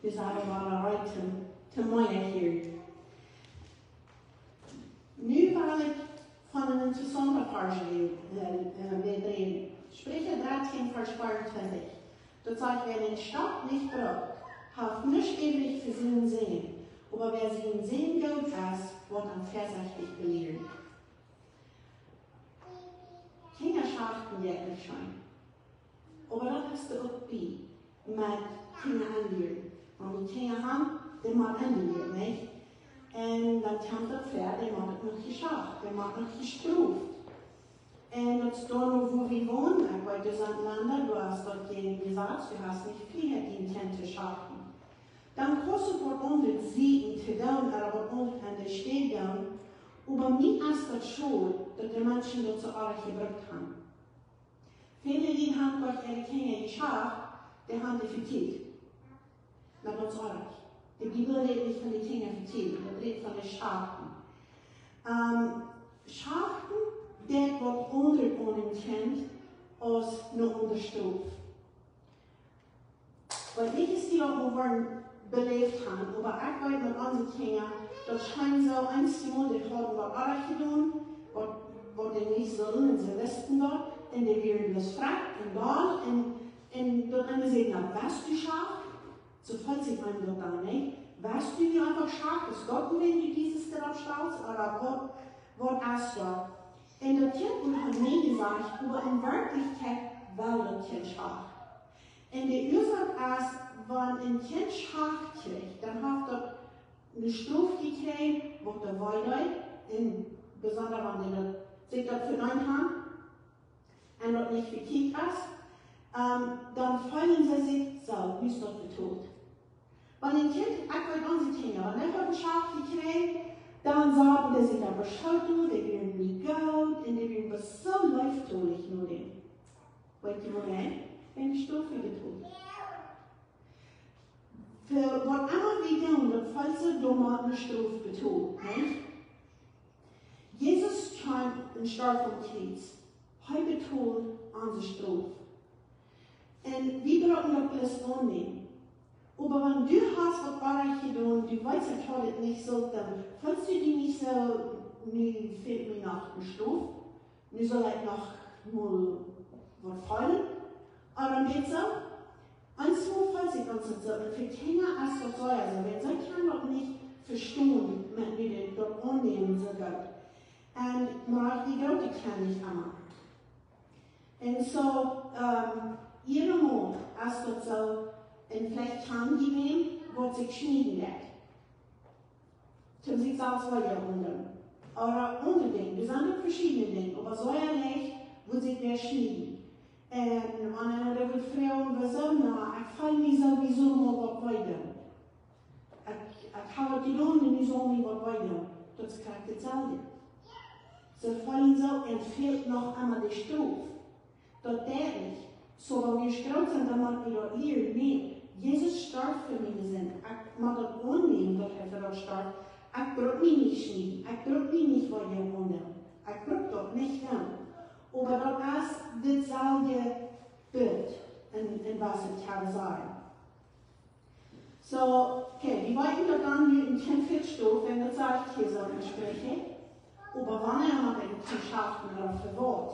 Dus hadden we al te mooi hier. Nu wil ik van een interessante vers reden. Sprüche 13, Vers 22. Dort sagt, wer den Stab nicht braucht, hat nicht ewig für sie sehen. Aber wer sie in sehen geht, wird am versaglich belehren. Kinder schachten wirklich schon. Aber das hast du auch wie mit Kinder anleeren. Und die Kinder haben, die man anleeren, nicht? Und dann kommt das Pferd, der macht noch geschacht, der macht noch gestruft. Und jetzt da noch, wo wir wohnen, weil das Länder, du hast dort gesagt, du hast nicht viele, die Tente schaffen. Dann kostet es unter sie zu tun, aber unter an der Stelle tun. Aber mir ist das schon, dass die Menschen dort so alle gebracht haben. Viele, die haben Gott ihre Kinder geschafft, die haben die vertieft. Na, das ist alles. Die Bibel redet nicht von den Kindern vertieft, die redet von den Schafen. Schafen, der Gott unter uns kennt, als nur unterstuft. Weil ich es hier auch belebt habe, aber auch mit unseren Kindern, das scheint so einmal, die haben was anderes getan, was die nicht sollen, und sie wissen dort, und die werden das fragt und dort, und dort haben sie gesagt, was du schaffst, so fällt sich einem dort an, nicht? Was du dir einfach schaffst, Gott, wenn du dieses drauf schaust, oder was hast du? Und das Kind hat mir gesagt, aber in Wirklichkeit war das Kind schwach. Und die Ursache ist, wenn ein Kind schwach kriegt, dann hat das eine Stufe gekriegt, wo der weiter, besonders wenn die sich das verneint haben und das nicht verkehrt ist, dann fühlen sie sich so, wie es dort tot. Wenn ein Kind, auch bei unseren Kindern, wenn er schwach gekriegt, dann sagen die sich aber schaut, die werden nie gut, und die werden was so leiftolig nur dem. Weißt du, woran? Wenn die Stufe getan. Für was immer wir tun, das falsche Dumme eine Stufe betont, nicht? Jesus kam und starb vom Kreuz. Heute betont unsere Stufe. Und wir brauchen das alles annehmen. Aber wenn du hast, was Bereich getan, du weißt, ich habe es nicht so, dann fühlst du dich nicht so, nu fehlt mir noch eine Stufe, nu soll ich noch mal was fallen. Aber dann geht es so, eins mal fällt sich uns so, und für Kinder ist das so, also wenn sie Kinder nicht verstehen, mit mir dort annehmen so gut. Und mal die Leute kann ich immer. Und so, jeder Mal ist das so, und vielleicht kann die nehmen, wo sich schmieden lässt. Zum sich selbst weiterhundern. Oder unbedingt, das sind verschiedene Dinge, aber so ein Licht, wo sich der schmieden. Und einer der Frauen war so nah, ich fall mich sowieso mal was weiter. Ich habe die Lohne nicht so nie was weiter. Das kann ich jetzt sagen. Sie fallen so, und fehlt noch einmal die Stufe. Dort der nicht. So, wenn wir stolz sind, dann machen wir dort hier, nee. Jesus starb für mich sind. Ich mag das annehmen, dass er für das starb. Ich brauche mich nicht schmieden. Ich brauche mich nicht weiter wundern. Ich brauche das nicht dann. Aber das ist dasselbe Bild, in was ich habe sagen. So, okay, wir wollten das dann hier in 10 Stufen, wenn das sage ich hier so besprechen. Aber wann er mal zu schaffen oder für Wort.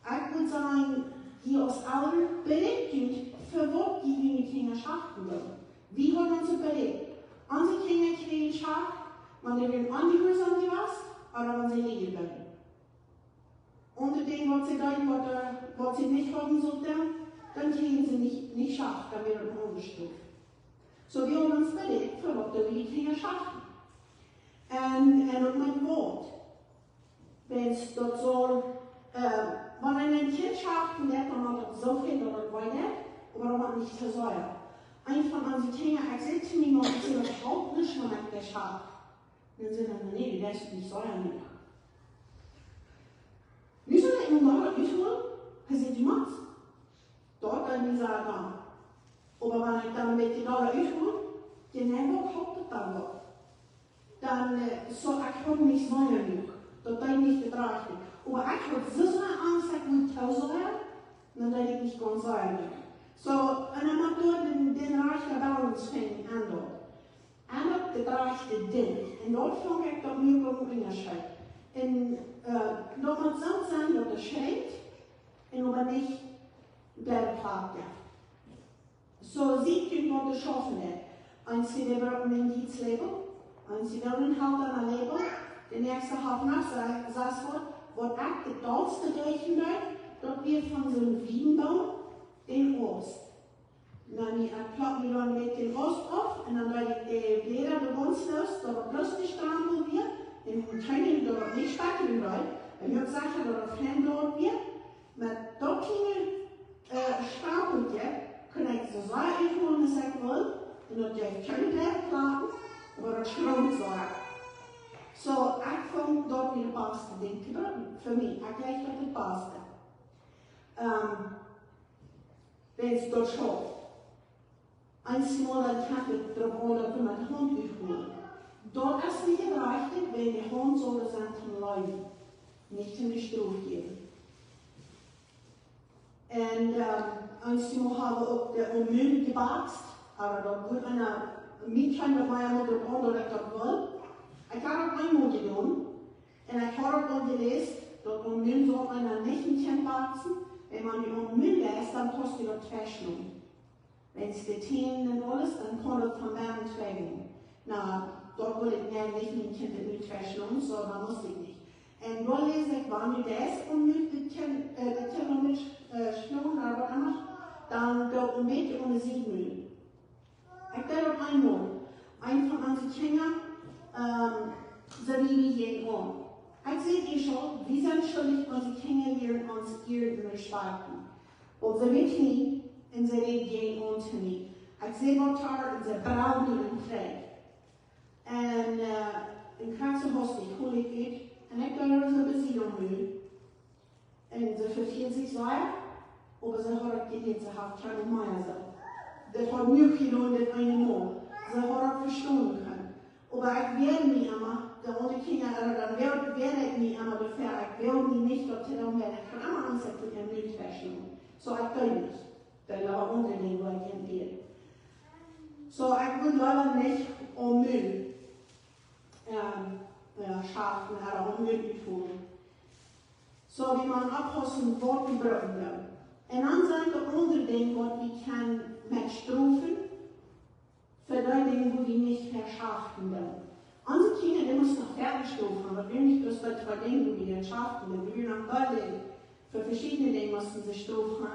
Ich würde sagen, hier aus aller Belegung, für was die Kinder schaffen wollen. Wie haben wir uns überlegt? Unsere Kinder kriegen Schach, wenn sie werden angehört an die was, oder wenn sie liegen bleiben. Unter dem, was sie denken, was sie nicht haben sollten, dann kriegen sie nicht Schach, dann werden sie umgestuft. So, wir haben uns überlegt, für was die Kinder schaffen. Und auch mein Wort. Wenn es dort soll, wenn ein Kind schafft, dann hat er so viel oder weiter, aber man nicht versäuert. Ein von unseren Kindern erzählt zu mir, ich sehe überhaupt nicht, wenn ich das schaffe. Dann sind wir, nee, du lässt nicht säuern mehr. Wie soll ich ihn dort durchholen? Er sagt, du machst. Dort dann gesagt, da. Aber wenn ich dann mit dir dort durchhole, dann habe ich überhaupt dann dort. Dann soll ich auch nicht säuern mehr. Das kann ich nicht betrachten. Aber ich habe so eine Angst, dass ich nicht säuern, dann werde ich nicht ganz säuern mehr. So, en dan mag door den reiche balans vinden aan dat. En dat de reiche ding. En dat vond ik dat nu ook onderscheid. En dat moet zo zijn dat er schijnt en dat er niet blijven praten. Zo ziet u wat er schaffen heeft. Een CD braucht ein Dienstlabel, ein CD einen Halt an ein Label, der nächste Halt nach saß wird auch die dollste Reichen wird, dort wird von so einem Wiegenbaum den Ost. Dann kloppen wir dann mit dem Ost auf und dann wird die Blätter bewusst los, da wird bloß nicht strampelt wird, im Training da wird nicht spackeln wird, wenn wir gesagt haben, da wird Fan dort wird, mit dort strampelt wird, kann ich so sagen, ich will das sagen will, en dat jij geen blijft klappen, maar het groot wordt. Zo, ik vond dat weer de beste ding te brengen. Voor mij, ik leg dat het beste. Wenn es dort schafft. Einmal dat ik het erop aan dat we met de hond uitvoeren. Dort is niet erreicht, wenn de hond soll zijn te leiden. Nicht in de stroef geven. En einmal hebben we ook de onmiddellijk gebaatst. Aber da wird einer Mädchen dabei haben, der andere das will. Ich habe auch einmal getan. Und ich habe auch gelesen, dass um Müll soll einer nicht ein Kind wachsen. Wenn man die um Müll lässt, dann kostet das 2 Stunden. Wenn es die Themen und alles, dann kann das von meinem Trägen. Na, dort will ich nicht ein Kind mit 2 Stunden, so da muss ich nicht. Und da lese ich, wann du das um Müll, die Kinder mit Stunden, aber dann dort ein Mädchen ohne Siegmüll. Ich glaube einmal, ein von unseren Kindern, so wie wir gehen um. Ich sehe schon, wie selbstständig unsere Kinder werden uns irgendwie spalten. Und sie wird nie, und sie wird gehen um zu mir. Ich sehe Motor, und sie brauchen ihn im Krieg. Und im Krankenhaus nicht holig geht, und ich glaube, das ist ein bisschen Müll. Und sie verfehlen sich so, aber sie hat gelegt, sie hat keine Meier. Das hat mir gelohnt, das eine Mal. Sie hat auch verstehen können. Aber ich werde nicht immer, der rote Kinder, dann werde ich nicht immer befähigt. Ich werde mich nicht dorthin werden. Ich kann immer Angst haben, eine Milchfäschung. So, ich kann nicht. Weil da unten wo ich hingehe. So, ich will leider nicht um Müll schaffen oder um Müll tun. So, wie man abpassen, was wir brauchen. En dan zijn er andere dingen wat we kunnen met strofen, voor die dingen die we niet verschaffen willen. Onze kinderen die moeten nog fertig stofen, aber wir nicht bloß bei Dingen, die wir schaffen willen. Wir nach Berlin. Für verschiedene Dinge müssen sie stofen.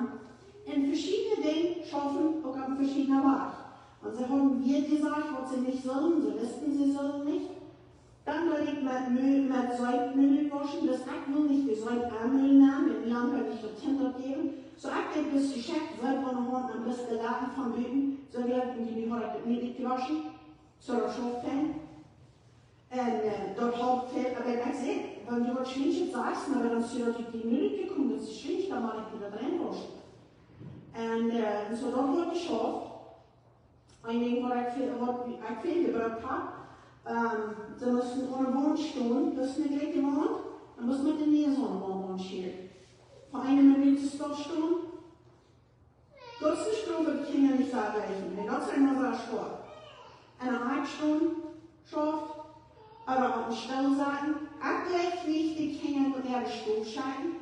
Und verschiedene Dinge schaffen auch auf verschiedener Weise. Und sie haben wir gesagt, was sie nicht sollen, sie wissen, sie sollen nicht. Dann will ich mit Säugmüll waschen, das ich will nicht gesäugt Müll nehmen, wenn wir haben nicht das Kinder geben. So ich denke, bis die Chef wird von der Hand ein bisschen geladen von Böden, so werden die heute nicht gewaschen, so das Schaffeln. Und dort halt fällt, aber ich sehe, wenn du dort schwingt sagst, aber dann ist die Müll gekommen, das ist schwingt, dann mal ich wieder drin waschen. Und so dort wird geschafft, ein Ding, was ich viel gebraucht habe, sie müssen ohne Wohn stehen, das ist nicht gleich gewohnt, dann muss man in die Sonne wohnen schieren. Vor einer Minute stehen. Das ist eine Strophe, die Kinder nicht vergleichen. Wenn das einmal so schwach. Eine halbe Stunde schafft, aber auf den Stellseiten, abgleich nicht die Kinder mit der Stoßscheiden.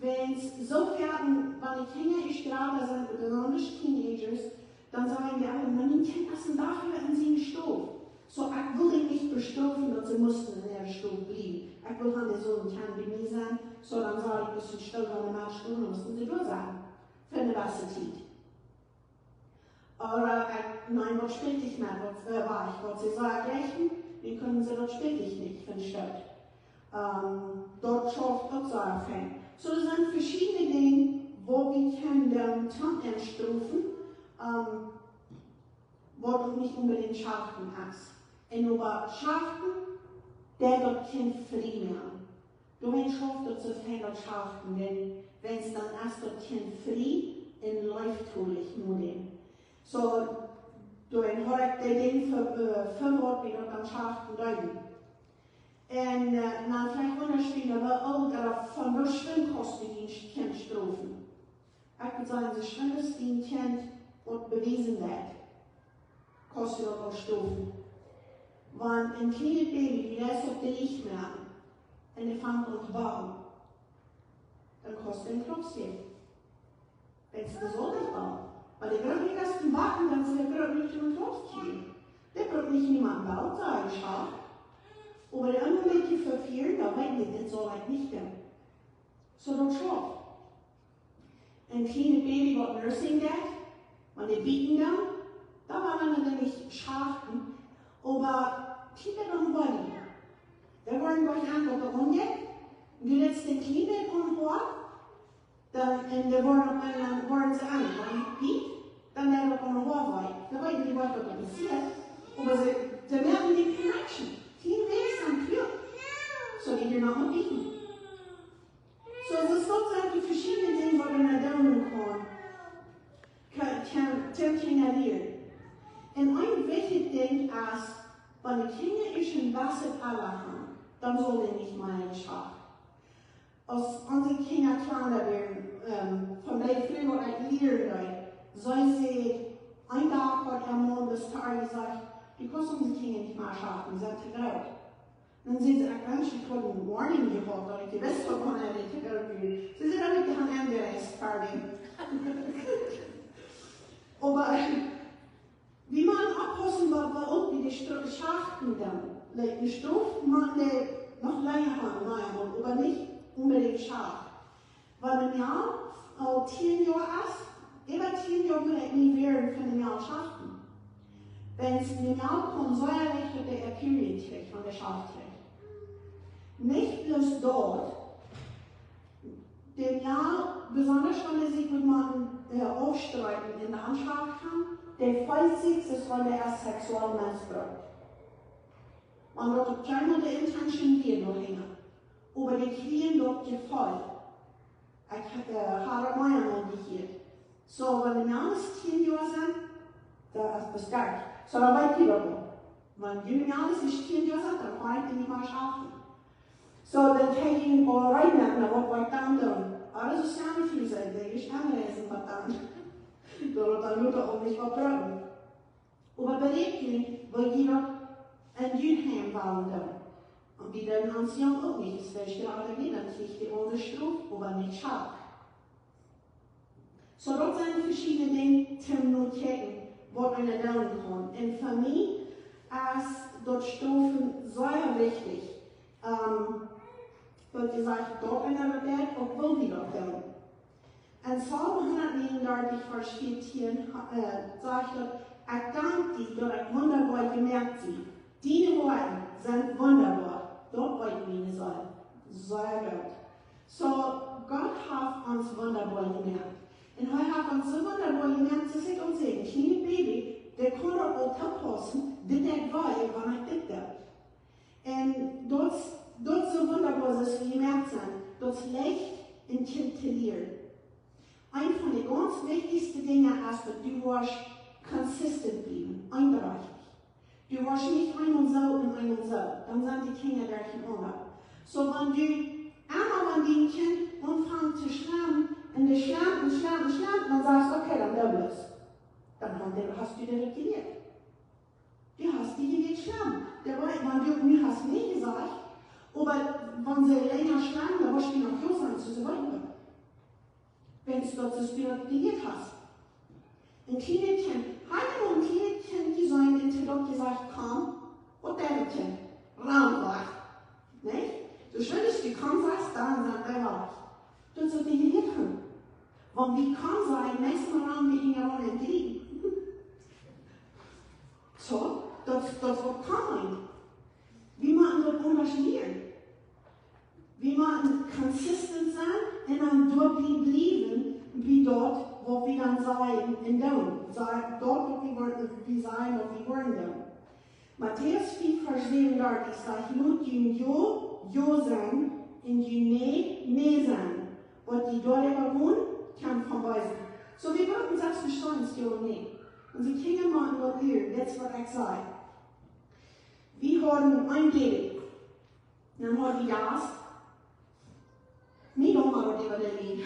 Wenn es so werden, wenn die Kinder ich gerade sind, besonders Teenagers, dann sagen die alle, man die Kinder essen dafür in sie einen Stoff. So, ich will ihn nicht bestrafen, dass sie mussten in der Stoff bleiben. Ich will an der so ein kleiner Baby sein, so dann sage ich, dass sie still an der Stunde mussten sie durch sein. Für eine bessere Zeit. Aber nein, was spielt ich mehr, was war ich, was sie sagen, rechnen, wie können sie das spielt ich nicht, wenn statt. Dort schafft auch so anfangen. So, das sind verschiedene Dinge, wo wir können dann entstufen, wo du nicht unbedingt schaffen hast. Und aber schaffen, der dort kein Frieden haben. Du hast schafft dort so viel dort schaffen, denn wenn es dann erst dort kein Frieden in läuft, hole ich nur den. So, du hast der Ding für Wort, wie dort am Schaffen deuten. Und dann vielleicht Unterschiede, aber auch von der Schwimmkosten, die ich kenne, Strophen. Ich würde sagen, das Schlimmste, die ein Kind wird bewiesen wird, kostet auch Stufen. Wenn ein kleines Baby, die lässt auf die Licht merken, und die fängt an zu bauen, dann kostet ein Klopfchen. Wenn es das auch nicht baut. Weil der braucht nicht erst den Backen, dann ist der braucht nicht ein Klopfchen. Der braucht nicht niemand baut, sage ich auch. Aber der andere Mädchen für 4, da weiß nicht, das soll halt nicht gehen. So, dann schlaft. Ein kleines Baby, was Nursing geht, wenn die bieten dann, da waren dann nämlich Schafen, aber Kinder dann wollen. Da wollen gleich angucken, und jetzt, du lässt den Kleinen umholen, dann, und da wollen sie an, wenn die biet, dann werden wir von der Horwei. Da weiß ich nicht, was da passiert, aber sie merken die Connection. Kleine Babys sind klug, so die dir noch mal bieten. So, es ist sozusagen die verschiedenen Dinge, die in der Daumen kommen, kann lernen. Und ein wichtiges Ding ist, wenn die Kinder ein Wasser haben, dann soll die nicht mal schaffen. Als unsere Kinder kleiner werden, von der früher ein Lehrer, soll sie ein Tag vor der Mond des Tages sagen, die können unsere Kinder nicht mal schaffen, sie sind zu groß. Dann sind sie auch ganz schön ein Warning gehabt, weil ich die Beste von einer Therapie. Sie sind auch nicht an angereist, fertig. Aber wie man abpassen wird, war auch wie die Schachten dann. Die Stufe man noch länger haben, aber nicht unbedingt scharf. Weil ein Jahr 10 Jahre ist, über 10 Jahre will ich nicht werden von dem Jahr Schachten. Wenn es in dem Jahr kommt, soll er nicht mit der Period kriegt, von der Schaft kriegt. Nicht bloß dort, dem Jahr, besonders wenn er sich mit man aufstreiten in der Anschaft kann, der 50 ist, wenn er erst sexuell menstruiert. Man wird keine der Intention hier noch länger. Aber die Kriegen dort gefällt. Ich habe meine Meinung hier. So, wenn die Männer 10 Jahre sind, da ist das gar nicht. So, dann weiß ich doch noch. Wenn die Männer 10 Jahre sind, dann kann ich nicht mehr schaffen. So, dann kann ich ihn all right now, what we're down doing. Alles ist ja nicht viel sein, der ist anreisen, verdammt. Dann wird er auch nicht verbrennen. Aber berechnen, weil jeder ein Jüdheim bauen kann. Und wie der Ancien auch nicht, es wäre gerade wieder, kriegt die ohne Struf, aber nicht scharf. So, dort sind verschiedene Dinge zum Notieren, wo eine lernen kann. Und für mich ist dort Stufen sehr wichtig. Wird gesagt, dort in der Welt, obwohl wir dort sind. Und Psalm 139, Vers 14 sagt, ich danke dir, dass ich wunderbar gemerkt sie. Deine Worte sind wunderbar. Dort wollen wir nicht sein. Sehr gut. So, Gott hat uns wunderbar gemerkt. Und er hat uns so wunderbar gemerkt, dass ich uns sehe, ein kleines Baby, der kann auch aufpassen, dass er weiß, wann ich das tue. Und dort so wunderbar, dass wir gemerkt sind, dort leicht ein Kind zu lernen. Ein von den ganz wichtigsten Dingen ist, dass du wirst consistent bleiben, einbereichlich. Du wirst nicht einmal so und einmal so, dann sind die Kinder durcheinander. So, wenn du einmal, wenn dein Kind anfängt zu schlammen, und der schlammt und schlammt und schlammt, dann sagst du, okay, dann double es. Dann hast du dir das gelehrt. Du hast die gelehrt schlammen. Du hast nicht gesagt, aber wenn sie länger schlammen, dann wirst du noch los sein, zu weiter. Wenn du das gelehrt hast. Ein kleines Kind, heute ein kleines Kind, die sollen in Tedok gesagt, komm, und dein Kind, raumwach. Nicht? So schön ist, du kommst, sagst, dann sagt er wach. Das soll die gelehrt haben. Wenn wir kommen, sagen, nächstes Mal haben wir ihn ja auch entgegen. So, das wird kommen. Wie man das engagieren. Wie man consistent sein und dann dort bleiben, wie dort, wo wir dann sein und dann. Dort, wo wir sein, wo wir wollen dann. Matthäus 4, Vers 37 sagt, Mut jo sein, und ne sein. Was die dort wohnen, kann verweisen. So, wir wollten das verstehen, ja und ne. Und sie kriegen mal dort hier, das wird ich sagen. Wir haben ein Baby. Dann haben wir das. Mir doch mal, was der Lied.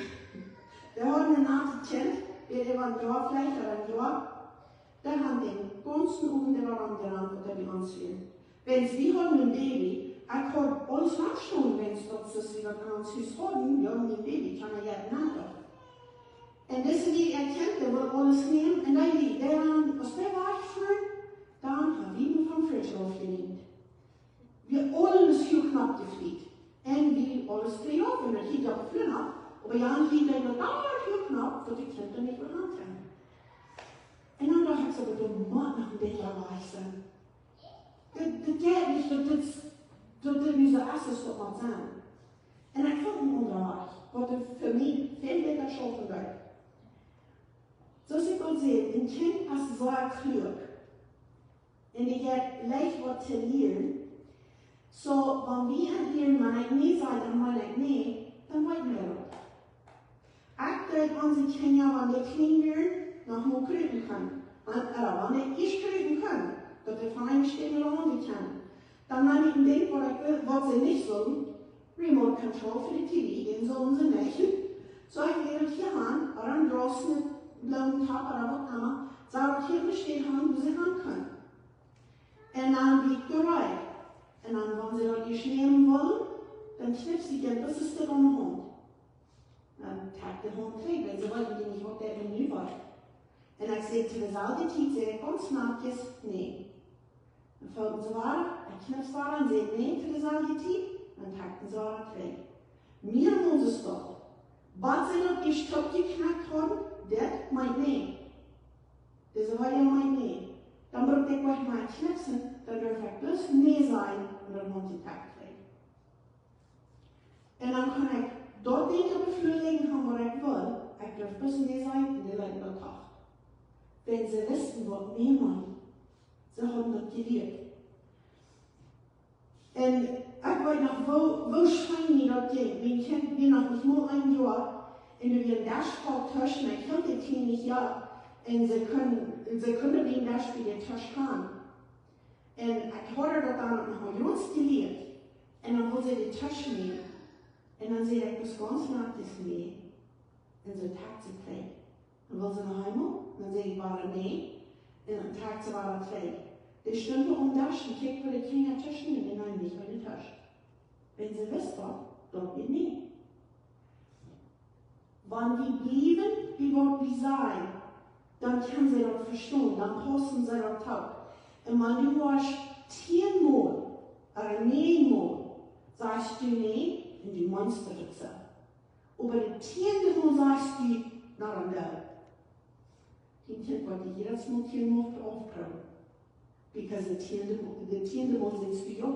Der hat einen Namen kennt, der war ein Jahr vielleicht oder ein Jahr. Der hat den ganzen Abend der war am Rand oder die anziehen. Wenn es wie haben ein Baby, ich kann alles nachschauen, wenn es das ist, wie wir an uns Haus haben, wir haben ein Baby, kann er ja nachher. Und das ist die erkennt, der will alles nehmen, und dann liegt der an, was der war für, dann hat ihn vom Frisch aufgelegt. Wir alles viel knapp gefliegt. Und wir alles drehen auf, und dann liegt er auch viel ab. Aber ja, liegt er noch viel knapp, wo die Kinder nicht mehr haben. Und dann dachte ich so, du Mann, nach dem Bett erreichen. Das geht nicht, das müssen alles so mal sein. Und ich konnte ihn unterwegs, was für mich viel besser schaffen wird. So ich mal sehen, ein Kind ist so klug. Und ich habe leicht was zu lernen. So, wenn wir an ihren Mann nicht sein, dann meine ich nicht, dann weiten wir das. Ich denke, unsere Kinder, wenn die klein werden, noch mal kriegen können. Oder wenn ich kriegen kann, dass die von einer Stimme lernen kann. Dann meine ich ein Ding, was sie nicht sollen, Remote Control für die TV, den sollen sie nicht. So, ich werde hier an, oder am draußen blauen Tag oder was immer, sauber hier stehen haben, wo sie haben können. Und dann liegt der Reich. Und dann, wenn sie dort nicht nehmen wollen, dann knippt sie gern, das ist der Hund. Dann tagt der Hund weg, weil sie wollten die nicht, ob der Menü war. Und ich sehe zu der Seite, die sehr ganz nachjes, nee. Dann folgen sie weiter, dann knippt sie weiter und sehen, nee, zu der Seite, dann tagten sie weiter weg. Mir muss es doch. Was sie dort gestoppt geknackt haben, das meint nee. Das war ja meint nee. Dann braucht ich euch mal knipsen, dann darf ich bloß nee sein und dann muss ich Tag kriegen. Und dann kann ich dort Dinge beflügeln haben, was ich will. Ich darf bloß nee sein und die Leute noch Tag. Wenn sie wissen, was nee meint, sie haben das gelehrt. Und ich weiß noch, wo scheint mir das Ding? Mein Kind war noch nicht mal ein Jahr und wir Dashboard taschen, ich kannte die Kinder nicht ja. Und sie können den Dashboard den Tasch haben. Und ich habe das dann noch mal ganz gelehrt. Und dann wollte sie die Tasche nehmen. Und dann sehe ich das ganz nach das Nähe. Und so tagt sie gleich. Dann will sie noch einmal. Und dann sehe ich, war er nee. Und dann tagt sie war er gleich. Die Stunde um das und kriegt für die Kinder Taschen nehmen. Nein, nicht für die Tasche. Wenn sie wisst, dort wird nie. Wenn wir blieben, wie wollt wir sein? Dann können sie das verstehen, dann passen sie das auch. Und wenn du hast 10 Mal oder 9 Mal, sagst du nee, und du meinst das so. Aber das 10. Mal sagst du, na dann da. Die Kind wollte jedes Mal 10 Mal aufbauen. Because the 10. Mal sitzt du ja.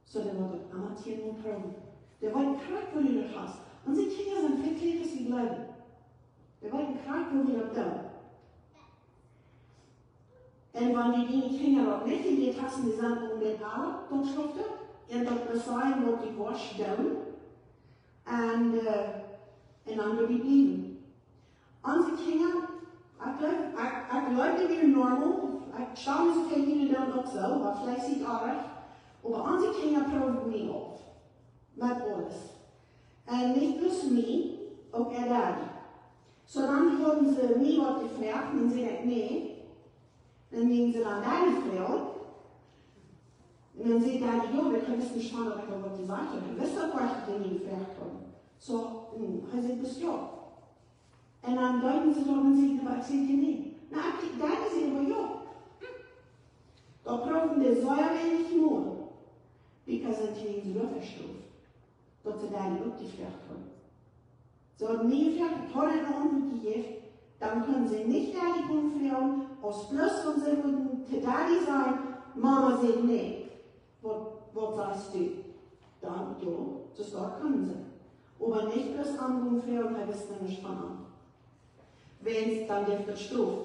So der wollte immer 10 Mal proben. Der wollte krank, wo du das hast. Unsere Kinder sind viel kleiner, als sie bleiben. Wir wollten krank, wo wir das tun. Und wenn die Kinder dort nicht in die Tassen, die sind um den Arm durchschriftet, und dort besagen, wo die Wasch tun, und dann wird die blieben. Unsere Kinder, ich glaube, die sind normal, ich schaue so viele Kinder dann auch so, aber vielleicht sieht auch recht, aber unsere Kinder proben mich auf. Mit alles. Und nicht bloß mich, auch Daddy. So dann haben sie mich was gefragt und sie sagt, nee. Dann gingen sie dann Daddy fragen. Und dann sagt Daddy, jo, wir können es nicht schauen, was die sagt. Und wisst ihr, was ich nie gefragt habe? So, er sagt, das ja. Und dann deuten sie doch und sagen, aber ich sage, nee. Na, Daddy sagt aber ja. Da brauchen die so wenig nur, because dann kriegen sie Luftverstoff. Dass sie Daddy auch gefragt haben. So hat mir gefragt, ich habe eine Antwort gegeben, dann können sie nicht Daddy umführen, aus bloß, wenn sie würden zu Daddy sein, Mama sagt, nee, was sagst du? Dann, ja, das dort können sie. Aber nicht bloß umführen, weil das dann nicht von an. Wenn es dann der Stoff.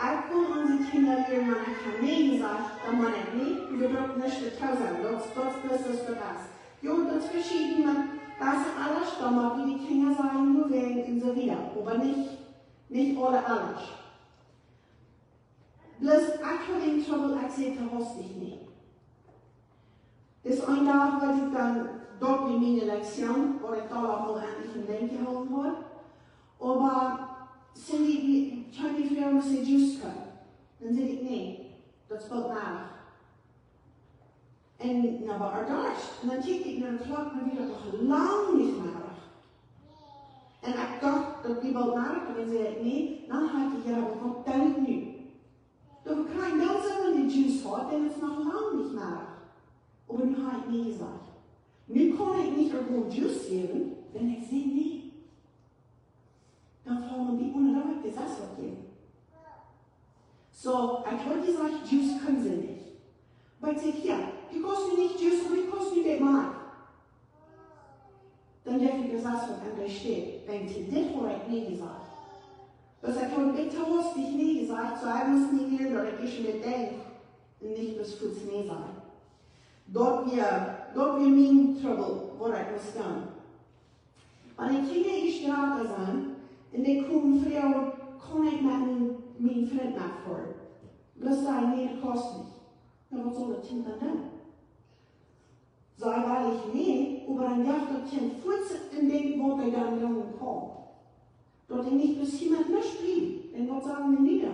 Ich komme unsere Kinder lernen, man hat nee gesagt, dann meine ich nee, wir dürfen nicht mit Tausend, das ist für das. Jo, das verschiedene, das ist alles Stammer, wie die Kinder sagen, nur wählen und so wieder. Aber nicht alle alles. Bloß, ich habe den Trouble erzählt, du hast dich nicht. Das ein Tag wollte ich dann dort wie meine Lektion, wo ich da auch mal endlich ein Denken geholt habe. Aber sind die, kann die Frau nicht just kommen? Dann sage ich, nee, das wird nach. Und dann war erdacht. Und dann kijk ik naar de klok en weer nog lang niet nadig. En ik dacht dat die wel nadig, en dan zei ik, nee, dan had ik ja, wat duidt nu? Dat we kein Geld zijn in die Juice hat, denn es ist noch lang nicht nadig. Aber nu habe ich nee gesagt. Nu kon ich nicht irgendwo Juice geben, wenn ich sehe, nee. Dann fallen die unerlaubt Gesetze geben. So, ich habe gesagt, Juice können sie nicht. Aber ich sage, ja, die kosten nicht Juice, aber die kosten nicht mal. Dann darf ich gesagt, was an der steht. Wenn sie das habe ich nie gesagt. Das hat schon bitte hast ich nie gesagt, so ich muss nie lernen, oder ich mir denke, nicht bis kurz nie sein. Dort wir mein Trouble, wo ich muss gehen. Wenn die Kinder ich gerade sind, und die kommen früher, kann ich mit meinem Freund nachfahren. Bloß sagen, nee, das kostet nicht. Ja, was soll das Kind dann tun? Sag weil ich nee, aber dann darf das Kind kurz in dem, wo wir dann jungen kommen. Dort ich nicht bis jemand mehr spielt, denn Gott sagen wir nicht.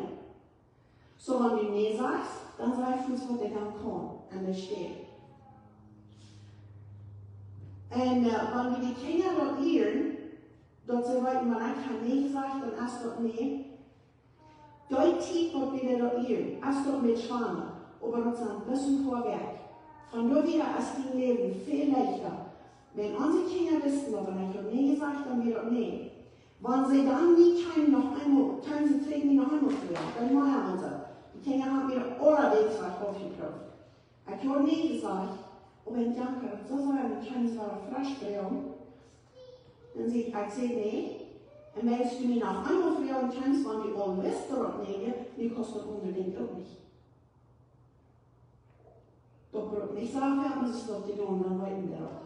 So, wenn du nee sagst, dann sag ich uns, wo der dann kommt, an der steht. Und wenn wir die Kinder dort lernen, dort so weit man einfach nee sagt, dann erst dort nee. Dort tief wird wieder dort lernen, erst dort mit Schwanen, aber dort sind ein bisschen vorwärts. Von dort wieder ist die Leben viel leichter. Wenn unsere Kinder wissen, aber wenn ich nee gesagt, dann wieder nee. Wenn sie dann nie können sie kriegen die noch einmal früher, dann machen sie. Die Kinder haben wieder allerwegs was aufgeprüft. Ich habe nie gesagt, aber ich danke, so sagen, die können sie wieder frisch bringen. Dann sage ich, nee. Und wenn du mir noch einmal früher kannst, wenn die alle wissen, dort nehmen, die kostet unbedingt auch nicht. Doch nicht sagen, wir haben es doch die tun, dann wollten wir das.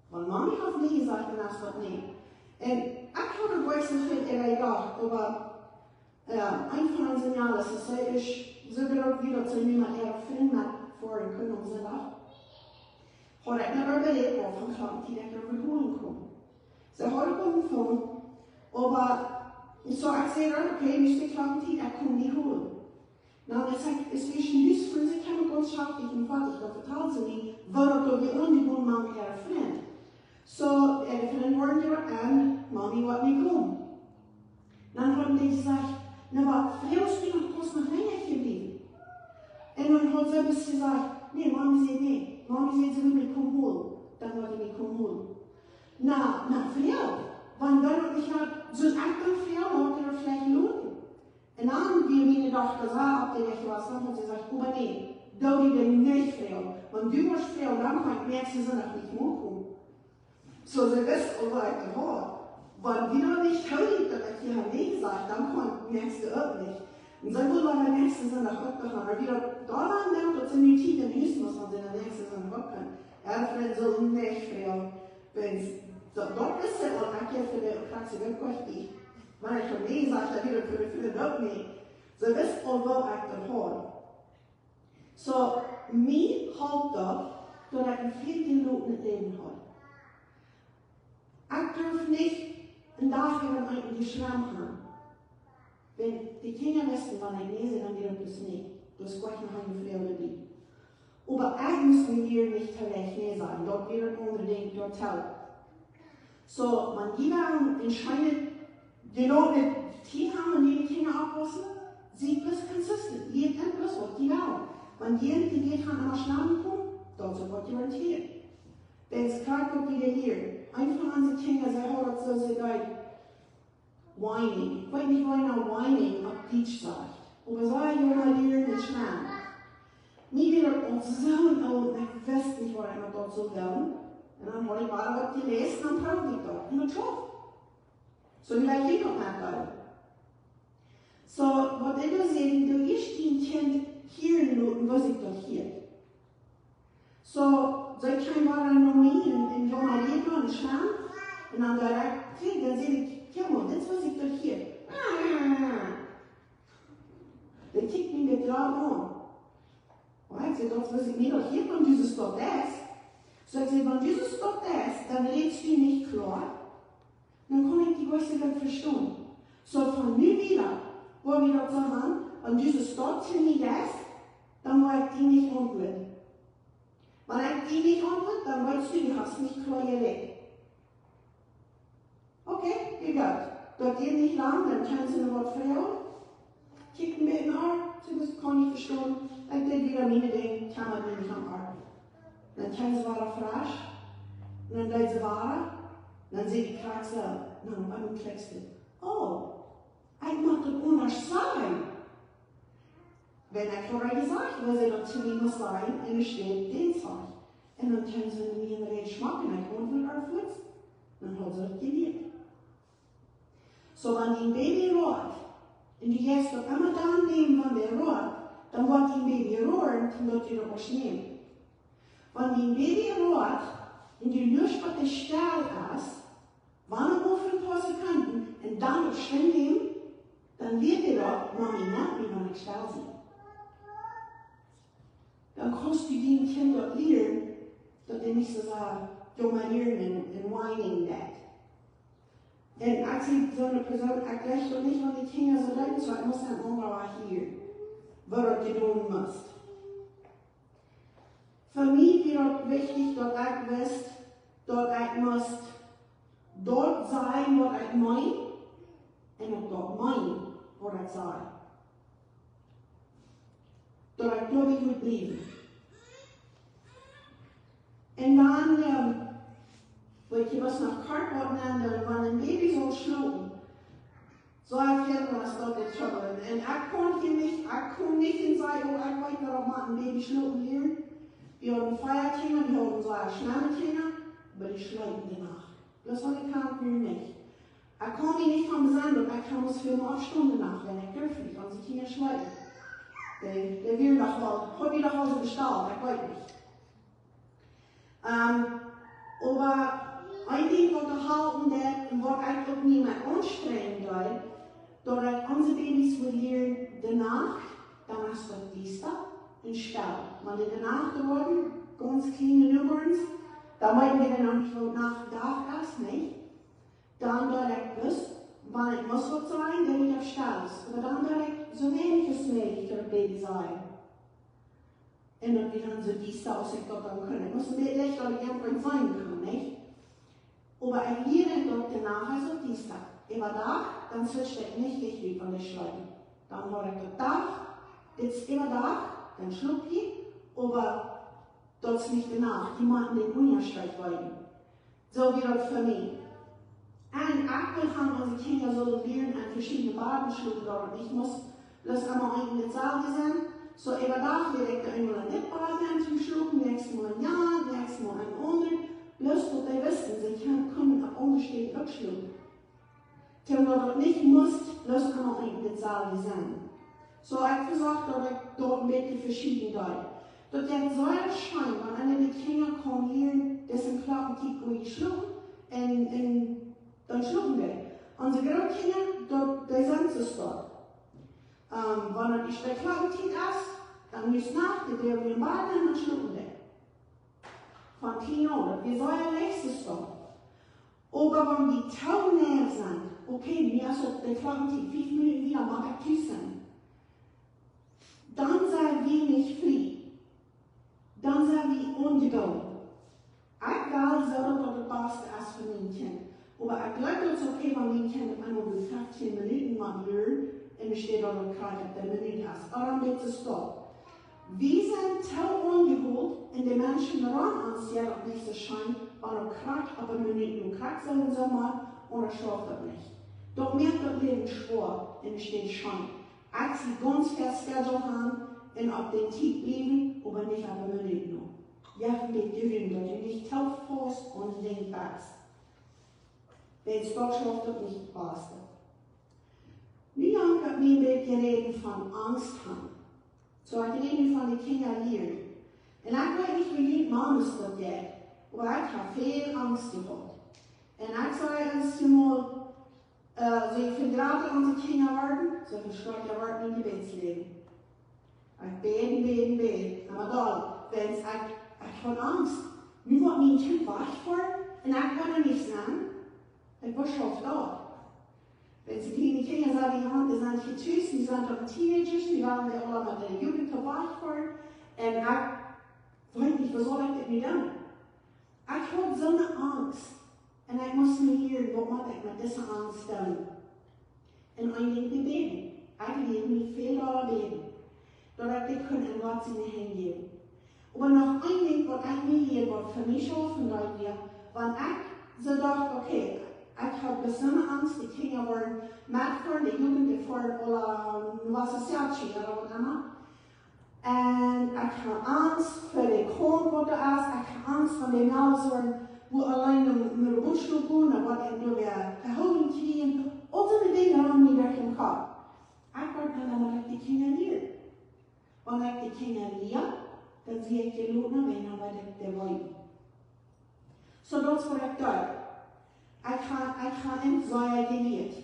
Weil Mami hat nie gesagt, dann hast du das nicht. Und ich habe größten Fit gedacht, aber einfach ein Signal, dass es ist, so gerade wieder zu nehmen, ihre Film vorhin können und so da. Hat ich nicht überlegt, wovon klar, die ich wiederholen kann. Sie hat kommen, aber so ich sehe, okay, nicht die Klappen, die ich kann nicht holen. Nou, dan zeg ik, es ist nicht für sie keine ganzschaftlichen Vater, ich vertraue sie nicht, warum die ungewohnt man ihre Freund. So, ihre Freund waren ja an, Mami wollte nicht kommen. Dann haben die gesagt, na, aber Frau Spieler muss noch länger geblieben. Und dann hat sie bis gesagt, nee, Mami sagt nee, Mami sagt, sie will mich kommen holen. Dann wollte ich mich kommen holen. Na, Frau, wann dann nicht hat, so ein Akte Frau, hat er vielleicht lohnt. En dan wie meine Tochter sah, ob der nicht was hat, und sie sagt, aber nee, da die denn nicht Frau. Wenn du warst Frau, dann kann merkst du, sie noch nicht hochkommen. So, sie wissen, aber ich war. Wenn die noch nicht hört, dass ich hier nee gesagt, dann merkst du auch nicht. Und so gut, weil der nächste sind nach Gott gefahren. Weil wieder da waren, dort sind die Tief im Hüsten, was man in der nächsten sind Gott kann. Ja, Freund, so nicht Frau. Wenn es dort ist, und ich für die Praxis wirklich nicht. Weil ich schon nee gesagt habe, wieder für die Leute nicht. So wisst ihr, wo ich das habe. So, mir halt das, dass ich viel Leute mit denen habe. Ich darf nicht einen Tag über einen Schramm haben. Wenn die Kinder wissen, wann ich lese, dann wird das nicht. Das ist gleich noch eine Frau oder die. Aber ich muss mir hier nicht verrechnet sein. Dort wird unbedingt dort helfen. So, man jeder entscheidet, die Leute, die haben und die Kinder aufpassen, sie ist consistent. Jeder kennt das, was die wollen. Wenn jeder die geht, kann an Schlafen kommen, dann so wird garantiert. Wenn es klar kommt, wieder hier. Einfach an die Kinder, sie hören so, sie geht whining. Ich weiß nicht, warum er whining auf Deutsch sagt. Aber so ein Junge lernt mit Schlafen. Nie wieder auf so und ich weiß nicht, warum er dort so will. Und dann habe ich mal was gelesen, dann brauche ich dort. Und drauf. So gleich hier noch nachher. So, was ich da sehe, du ist ein Kind hier in Noten, was ich doch hier. So ich kann mal in Rumänien, in Jomarieto, in Scham, und dann direkt, dann sehe ich, ja, Mann, das was ich doch hier. Der tickt mich mit drauf an. Und ich sehe, das was ich mir doch hier von dieses doch das. So ich sage, wenn Jesus dort ist, dann redest du nicht klar, dann kann ich die ganze Welt verstehen. So von mir wieder, wo wir dort sagen, wenn Jesus dort zu mir ist, dann war ich die nicht antworten. Wenn ich die nicht antworte, dann weißt du, du hast nicht klar gelegt. Okay, egal. Dort geht nicht lang, dann kannst du ein Wort verhauen. Kicken mir in den Arm, das kann ich verstehen. Dann geht wieder meine Dinge, kann man mir nicht am Arm. Dann kann sie weiter frisch, und dann geht sie weiter, dann sehe ich Krax ab, und dann einmal klickst du. Oh, ich mag das anders sein. Wenn ich vorher gesagt habe, was ich dazu nicht sein, und es steht den Zeug. Und dann können sie mir in den Schmack und ich wohne aufwärts, dann hat sie das geliebt. So, wenn die ein Baby rohrt, und du gehst doch immer dann nehmen, wenn der rohrt, dann wird die Baby rohren, dann wird die was nehmen. Wenn die ein Baby rohrt, und du löscht auf den Stall aus, wenn er auf ein paar Sekunden, und dann auf Schwinn nehmen, dann wird er doch, Mami, nicht mehr, wenn ich Stall sehe. Dann kannst du dem Kind dort lernen, dass er nicht so dominieren und whining that. Und ich sehe so eine Person, ich gleich doch nicht, wenn die Kinder so leiden, so ich muss dann auch hier, was du tun musst. Für mich wäre es wichtig, dass ich weiß, dass ich muss dort sein, was ich meine, und auch dort meine, was ich sage. Dass ich glaube, ich will bleiben. Und dann, weil ich was nach Kartbord nenne, wenn ein Baby so schlucken, so erfährt man das dort in Trouble. Und ich konnte nicht in sagen, oh, ich wollte doch mal ein Baby schlucken lernen. Wir haben Feierkinder, wir haben so schnelle Kinder, aber die schleppen danach. Das habe ich kann nicht. Ich kann mich nicht vom Sand und ich kann uns 4,5 Stunden nach, wenn ich dürfte, wenn sie Kinder schleppen. Der will doch mal, heute nach Hause gestartet, ich weiß nicht. Aber ein Ding, was wir halten, was eigentlich nicht mehr anstrengend ist, dass unsere Babys lernen danach, dann hast du dies da in Stall. Wenn die danach geworden, ganz kleine Newborns, da meinen wir dann nicht, nach darf das nicht. Dann ich das, wenn ich muss was sein, dann nicht auf Stall. Aber dann ich so wenig als möglich für ein Baby sein. Und dann wir dann so dies da aus dem Gott können. Ich muss ein bisschen lächeln, aber irgendwann sein können, nicht? Aber ich lehre dort danach also dies da. Immer da, dann switcht ich nicht richtig von der Schleife. Dann habe ich dort da, jetzt immer da, dann schluck ich, aber dort ist nicht danach. Die machen den Unterstreit weiter. So wie das für mich. Und aktuell haben unsere Kinder so lernen an verschiedenen Badenschulen dort. Ich muss das einmal in der Saal sein. So, immer da lege ich einmal nicht baden zum Schlucken, nächstes Mal ein Jahr, nächstes Mal ein Monat. Bloß, dass die wissen, sie können ab unterstehen abschlucken. Wenn du dort nicht musst, bloß einmal in der Saal sein. So, ich gesagt, dass ich dort ein bisschen verschieden gehe. Dort der Säureschein, wenn einer die Kinder kommen hier, das sind Klappentief, wo ich schlucken, und dann schlucken wir. Unsere Großkinder, die sind es dort. Wenn er die Spekulatief ist, dann müsst nach, die dürfen wir baden und schlucken wir. Von 10 Uhr, wir sollen ja nächstes dort. Aber wenn die Taunäher sind, okay, mir ist auch der Spekulatief 5 Minuten wieder, mag ich sein. Dann sind wir nicht frei. Dann sind wir ungeduldig. Ich glaube, dass das Beste ist für mein Kind. Aber ich glaube, es ist okay, wenn mein Kind einmal 15 Minuten macht, und es steht auch noch gerade, ob der Minute ist. Aber dann wird es stop. Wir sind so ungeholt, und die Menschen daran anziehen, ob nicht so scheint, weil er krank, aber Minuten und krank sein soll mal, oder schafft das nicht. Doch mir hat das Leben schwer, und es steht schon. Ich sie ganz fest Schedule haben, und auf den Tief bleiben, aber nicht auf eine Minute noch. Ja, mit Gewinn, dass du nicht taufst und den backst. Wenn es dort schafft, das nicht passt. Wie lange hat mir geredet von Angst haben? So ich rede von den Kindern lernen. Und ich weiß nicht, wie die Mama es dort geht, aber ich habe viel Angst gehabt. Und ich sage uns mal, so ich finde gerade unsere Kinder warten, so ich schreibe ja warten in die Gebetsleben. Ich beten. Aber da, wenn es ich habe Angst. nu wat mijn kind wacht voor, en ik kan er niet staan, ik was schon oft da. Wenn sie kleine Kinder sagen, ja, die sind getüßt, die sind doch Teenagers, die waren ja alle mit der Jugend gewacht worden, und ich weiß nicht, was soll ich mit mir tun? Ich hatte so eine Angst, und ich musste mir hier, was mache ich mit dieser Angst tun? Und ein Ding gebeten. Ich lebe mich viel daran beten, dass ich in Gott seine Hände geben. Aber noch ein Ding, was ich mir hier für mich schaffen wollte, wenn ich so dachte, okay, ich habe besonders Angst, die Kinder wollen mitfahren, die Jugend fahren oder was ist jetzt oder was immer. Und ich habe Angst vor den Korn, wo da ist, ich habe Angst vor den Melsen, wo alleine mit dem Buschstuhl gehen, oder was ich nur verholen kriegen. All so Dinge haben mir durch den Kopf. Ich wollte dann die Kinder lernen. Wenn ich die Kinder lerne, dann sehe ich die Leute, wenn ich der wollen. So, das war ich da. Ich habe nicht so gelehrt.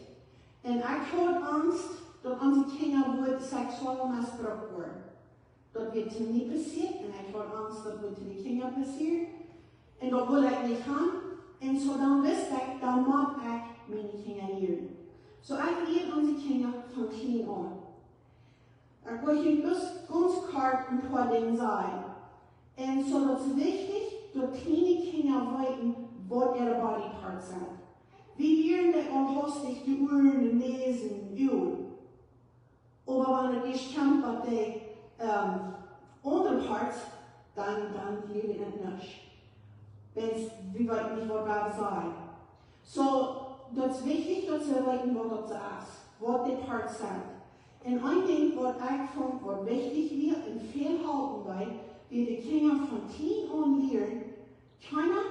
Und ich hatte Angst, dass unsere Kinder sexuell missbraucht wurden. Das wird nie passiert, und ich hatte Angst, dass das die Kinder passiert. Und das will ich nicht haben. Und so dann wusste ich, dann mag ich meine Kinder lernen. So ich lehre unsere Kinder von klein an. Ich möchte ganz klar ein paar Dinge sagen. Und so das ist wichtig, dass kleine Kinder wissen, was ihre Bodyparts sind. Wir lernen allhostig die Ohren, die Nesen, die Ohren. Aber wenn ich kämpfe mit den Unterparts, dann lebe ich nicht. Wir wissen nicht, was da sein. So, das ist wichtig, dass wir wissen, was das ist, was die Parts sind. Und ein Ding, was ich fand, was wichtig wird und viel halten will, wie die Kinder von klein an lernen, keiner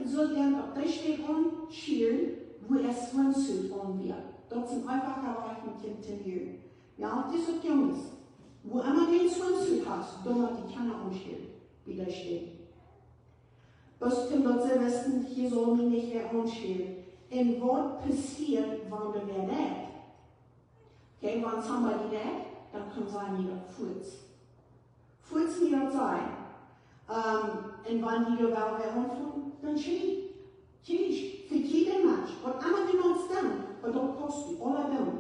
soll gerne auf das steht und schieren, wo er Swimsuit an wird. Das sind einfach erreicht mit Kind zu lernen. Ja, das ist Jungs. Wo immer du ein Swimsuit hast, dann muss die Kinder anschieren, wie das steht. Was können sie wissen, hier soll mich nicht mehr anschieren. Und was passiert, wenn du wer redet? Okay, wenn somebody redet, dann kann sein wieder Furz. Furz wieder sein. Und wenn die da wer anfangen, dann schrie. Schrie. Für jeden Mensch. Was immer du noch dann, was das kostet, alle dann.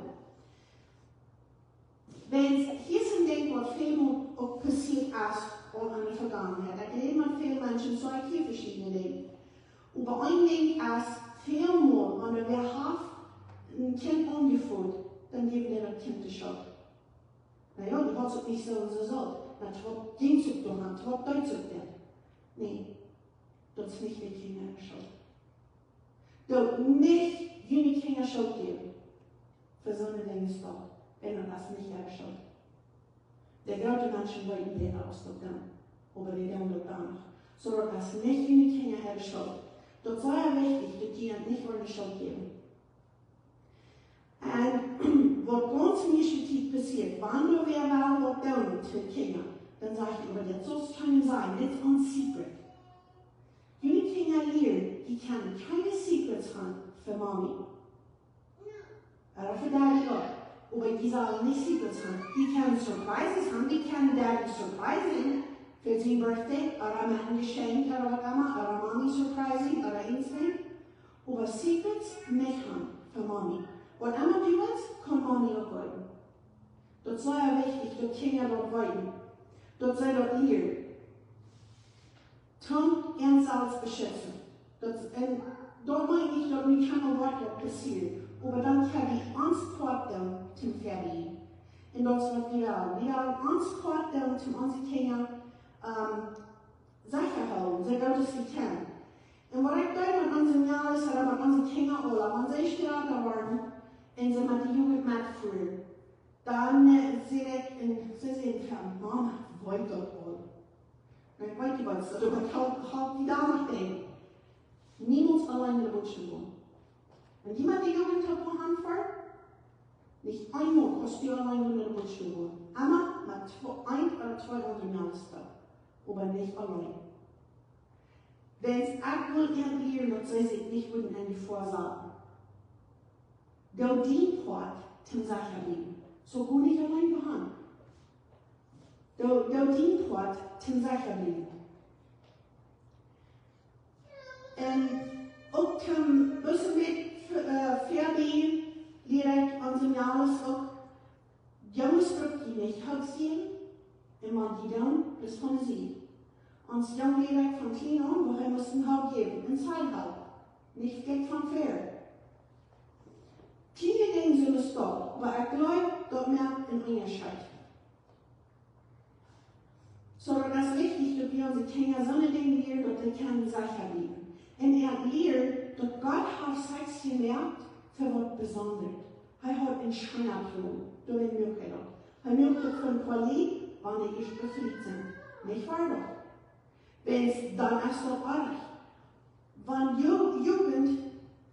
Wenn hier sind Dinge, was viel auch passiert ist, auch in der Vergangenheit. Ich lebe mit vielen Menschen, so ich hier verschiedene Dinge. Aber ein Ding ist, vielmal, wenn wir ein Kind angeführt, dann geben wir das Kind die Schuld. Naja, du hast es nicht so und so gesagt. Na, trotz Ding zu tun, trotz Deutsch zu tun. Nee, das ist nicht die Kinder Schuld. Du nicht die Kinder Schuld geben. Für so eine Dinge ist doch, wenn du das nicht Schuld. Der große Menschen wollen den Ausdruck dann. Aber die tun das gar nicht. So, dass nicht die Kinder Schuld. Das war ja wichtig, dass die nicht wollen die Schuld geben. Und was ganz initiativ passiert, wenn du wer mal was tun für Kinder, dann sage ich über das, so kann es sein, das ist ein Secret. Die Kinder lernen, die können keine Secrets haben für Mami. Oder für Daddy auch. Aber die sagen nicht Secrets haben. Die können Surprises haben, die können Daddy surprisen für sein Birthday, oder machen ein Geschenk, oder was immer, oder Mami surprisen, oder Instant. Aber Secrets nicht haben für Mami. Was immer du willst, kann Mami auch wollen. Das sei ja wichtig, dass Kinder dort wollen. Das sei dort lernen. Tom ernst alles beschäftigen. Dort meine ich, dass nicht kein Wort passiert. Aber dann kann ich Angstquarten zum Ferien. Und das wird wir haben. Wir haben Angstquarten zum unsere Kinder sicher halten, so gut es sie können. Und was ich da mit unseren Jahren ist, oder mit unseren Kindern alle, wenn sie stärker werden, und sie mit der Jugend mitführen, dann sehe ich, und sie sehen, Mama, wollt das wohl. Ich weiß nicht, was das ist, aber ich halt die da nachdenken. Niemand allein in der Butsche wohnen. Wenn jemand die Jugend hat von Anfang, nicht einmal kannst du allein in der Butsche wohnen. Immer mit ein oder zwei anderen Jahren. Aber nicht allein. Wenn es aktuell lernen, dass sie sich nicht würden an die Vorsagen. Der Dienport zum Sacherleben. So gut nicht allein behandelt. Der Dienport zum Sacherleben. En ook bussen met Verbinden, leer ik aan zijn alles ook jonge sprook die niet houdt zien, en man die dan responden zien. Ons jong leer ik van klein aan, waar hij moesten hout geven, en zijn hout, niet gek van ver. 10 dingen zullen staan, waar ik geloof dat men een onderscheid. So, das ist wichtig, dass wir unsere Kinder so eine Dinge lernen, dass sie können sicher leben. Und lernt, dass Gott hat Sex gemerkt für was Besonderes. Er hat einen Schreiner tun, durch den Möglichkeit. Er möchte von Qualität, wann er ist befriedigt sind. Nicht wahr doch? Wenn es dann ist so arg. Wenn Jugend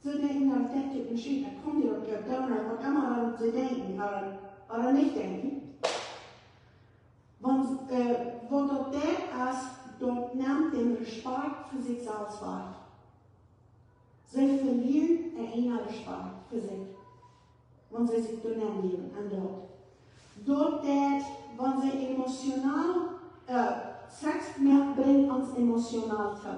zu denken, dass das geschieht, dann kommt ihr auf der Donner, was immer daran zu denken, oder nicht denken. Wo dort der ist, dort nimmt den Respekt für sich selbst wahr. Sie verlieren einen Respekt für sich, wenn sie sich dort leben und dort. Dort, wenn sie emotional, Sex bringt uns emotional zu.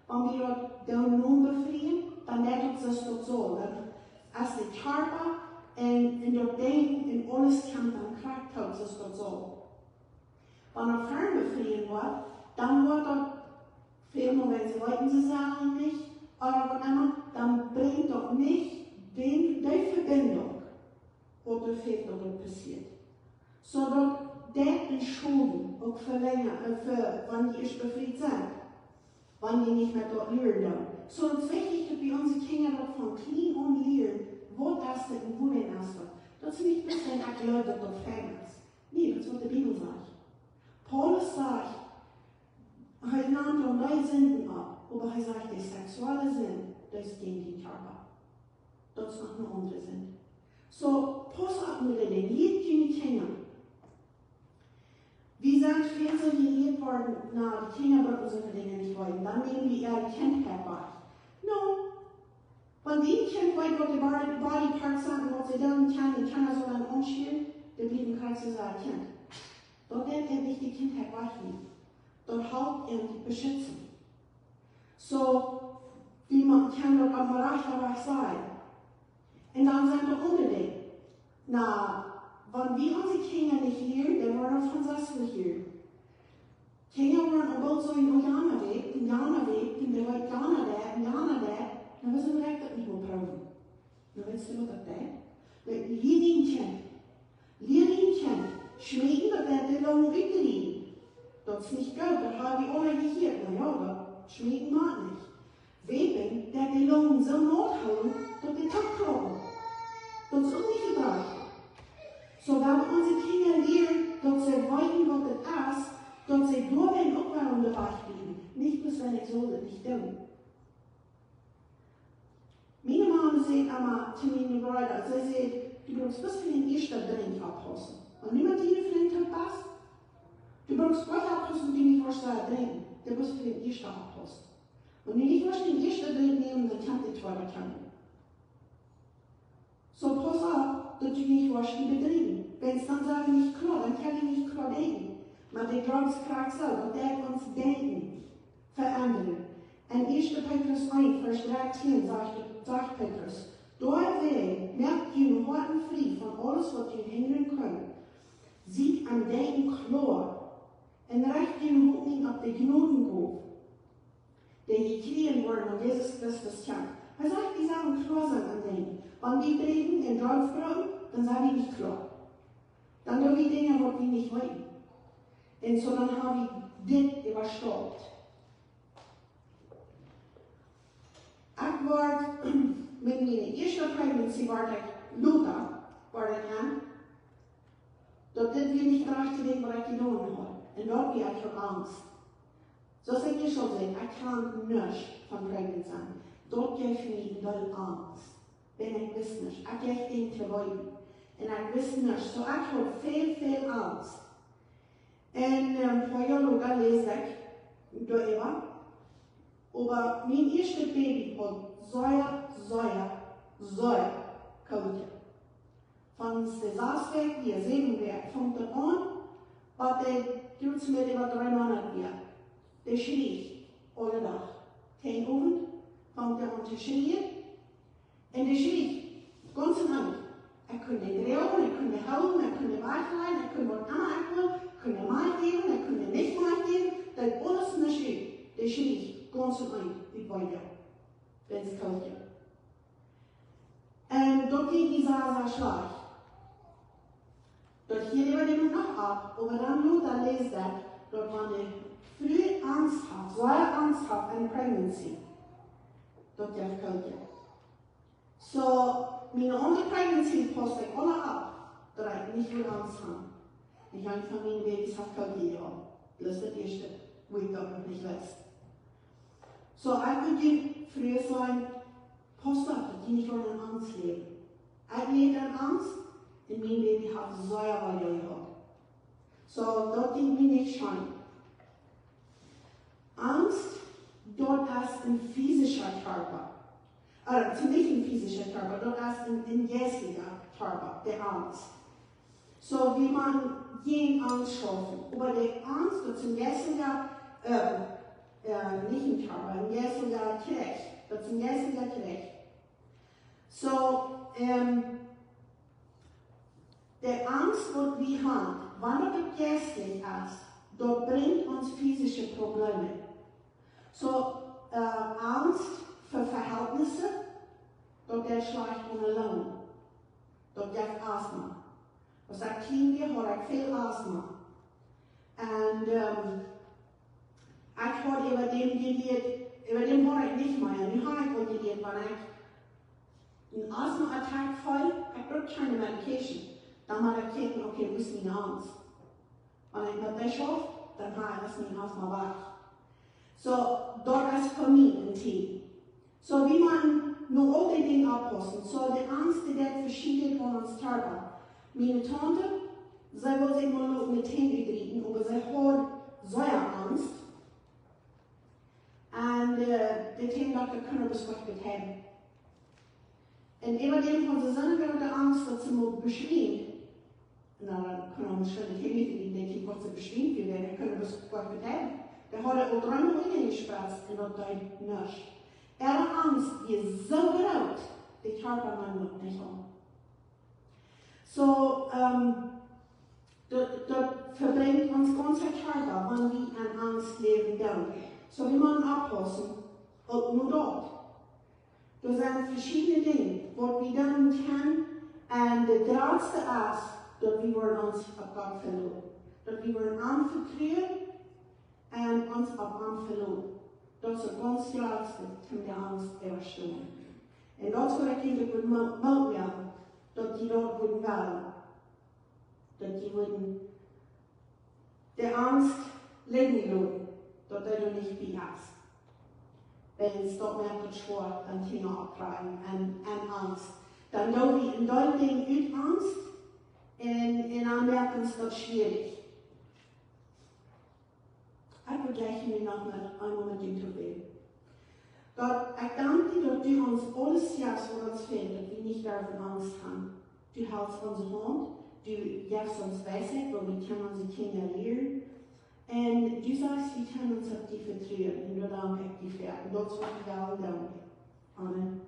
Wenn wir dort nun befrieden, dann wird es dort so. Als der Körper und dort denken und alles kommt dann Kraft, ist es dort so. Wenn er fern befrieden wird, dann wird er, viel nur wenn sie wollten, sie sagen nicht, oder was immer, dann bringt doch nicht die Verbindung, was da fehlt oder passiert. So dass der Entschuldigung auch verlängert, wenn die ist befriedigt sind, wenn die nicht mehr dort lernen. So es ist wichtig, dass wir unsere Kinder dort von klein und lernen, wo das denn und wo denn das wird. Das ist nicht bis wenn ich Leute dort fern ist. Nee, das ist, was die Bibel sagt. Paulus sagt, er nimmt auch neue Sünden ab, aber er sagt, der sexuelle Sinn, das ist gegen den Körper. Das ist noch eine andere Sinn. So, pass auf mit den Lied die Kinder. Wir sind viel so gelehrt worden, na, die Kinder dürfen solche Dinge nicht wollen, dann nehmen wir ihre Kindheit wahr. No, wenn die Kind weiß, was die Body Parts sind und was sie dann können, die Kinder sollen umspielen, dann blieben kein zu sein Kind. Dort wird er nicht die Kindheit wahrnehmen. Dort halt er die beschützen. So, wie man kann dort am Bereich sein. Und dann sind wir unbedingt. Na, wenn wir unsere Kinder nicht lernen, dann wollen wir von selbst nicht lernen. Kinder wollen obwohl so in Jana Weg, in der Leute Jana der, dann müssen wir direkt das nicht mehr brauchen. Dann willst du das da? Lehr ihn kennen. Schmieden, dat de lang uitdrehen. Dat is niet goed, dat habe ich organisiert. Na ja, das schmieden mag nicht. Weben, der die Lungen so nachholen, dass die Tag kommen. Das ist auch nicht gedacht. So wenn unsere Kinder lernen, dass sie weiten, was das ist, dass sie durch den Aufwärmen dabei bleiben. Nicht bis wenn ich so das nicht tun. Meine Mama sagt immer zu meinen Brüdern, sie sagt, du brauchst bis für den ersten Drink abpassen. Und niemand die Freund hat passt. Du brauchst Gott abpassen, die nicht was da drin. Du musst für den ersten abpassen. Und wenn du nicht was den ersten drin nehmen, dann kann die zweite kommen. So pass auf, dass du nicht was die betrieben. Wenn es dann sagen, nicht klar, dann kann ich nicht klar denken. Aber der Glauben fragt so, und der uns denken verändern. Und 1. Petrus 1, Vers 13 sagt Petrus, dort merkt ihr einen harten Frieden von alles, was ihr hindern könnt. Sieht an Denken klar und recht den Hoffnung auf die Gnadengabe, den gekriegt worden und Jesus Christus kennt. Er sagt, die Sachen klar sind an Denken. Wenn wir reden in Dorfgruppen, dann sagen wir nicht klar. Dann tun wir Dinge, die wir nicht wollen. Und so dann haben wir das überstoppt. Ich war mit meiner ersten Pregnancy, war ich Luther, war ich an. Dat dit weer niet graag te weten wat ik gedaan heb. En dat heb ik voor angst. Zoals ik je al zei, ik kan niet van pregnant zijn. Dat geeft me wel angst. Ben ik wist niet. Ik geef den te worden. En ik wist niet. So ik had veel angst. En voor jou ook lees ik door Eva. Aber mijn eerste baby had zoja koud. Van de Saasweg, die je Segenwerk, fängt er an, was der tut mit über 3 Monate wieder. Der schrie alle Tag. Kein Abend, der unterschrieben. Und der schrie, ganz und kunne drehen, kunne hauen, kunne weiterleiten, kunne was immer kunne meegeben, kunne nicht meegeben. Dat alles in der schrie. Der schrie, ganz und wie bei dir. Wenn es kalt ist. Und dort ging Isaiah schlecht. Dort hier über dem noch ab, aber dann nur da lest er, dort war eine früh ernsthaft, sehr ernsthaft eine Pregnancy. Dort der kalt ist. So, meine andere Pregnancy poste ich alle ab, dass ich nicht mehr Angst habe. Ich habe von meinen Babys auf kalt gehabt. Das ist das erste, wo ich dort noch nicht weiß. So, ich würde früher sagen, post ab, dass die nicht mehr in Angst leben. Ich lebe in Angst, und mein Baby hat Säure bei dir gehabt. So, dort denkt mir nicht schon. Angst, dort ist ein physischer Körper. Nicht ein physischer Körper, dort ist ein geistlicher Körper, der Angst. So, wie man jeden Angst schaffen. Aber die Angst, das ist ein geistlicher, nicht ein Körper, ein geistlicher Kirch. Das ist ein geistlicher Kirch. So, der Angst, die wir haben, wenn das geistlich ist, dort bringt uns physische Probleme. So, Angst für Verhältnisse, dort der schleicht ohne Lohn. Dort der Asthma. Was ich klinge, habe ich viel Asthma. Und ich habe über dem habe ich nicht mehr. Nu habe ich auch gelernt, wenn ich einen Asthma-Attack fall, ich brauche keine Medication. Dann habe ich gekeken, okay, wo ist meine Angst? Wenn ich mit das schaffe, dann habe ich mein Asthma weg. So, dort ist für mich ein Team. So, wie man nur all die Dinge abpassen. So, die Angst, die wird verschieden von uns Körper. Meine Tante, sie will sich mal noch mit Hände drehen, aber sie hat Säureangst. Und der Teamdoktor kann das gut haben. Und über dem hat sie seine Angst, dass sie mal beschwingt. Na, dann können wir schon nicht hingehen, denke ich, was sie beschwingt wird, dann können wir das gut haben. Der hat auch 3 Monate gespritzt und das tut nichts. Ihre Angst ist so groß, die Körper man nicht an. So, das verbringt uns ganze Körper, wenn wir an Angst leben dürfen. So, wie man abpassen, und nur dort. Das sind verschiedene Dinge, was wir dann können, und das Größte ist, dass wir uns auf Gott verloren. Dass wir anvertrauen und uns auf Gott verloren. Das ist das ganz Größte, um die Angst zu überstehen. Und das würde ich Kinder Mut werden, dass die dort würden wählen. Dass die würden der Angst leben lassen, dass du nicht wie hast. Wenn es dort mehr mit Sport ein Thema abkriegen und Angst. Dann tun wir in deinem Ding mit Angst und anmerken, es wird schwierig. Ich vergleiche mich noch mit einem mit dem Problem. Gott, ich danke dir, dass du uns alles sagst, was uns fehlt, dass wir nicht davon Angst haben. Du hältst unsere Hand, du gibst uns Weisheit, weil wir können unsere Kinder lernen. Und du sagst, wir können uns auf dich vertrauen. Und du danke ich dir für. Und das, was wir danken. Amen.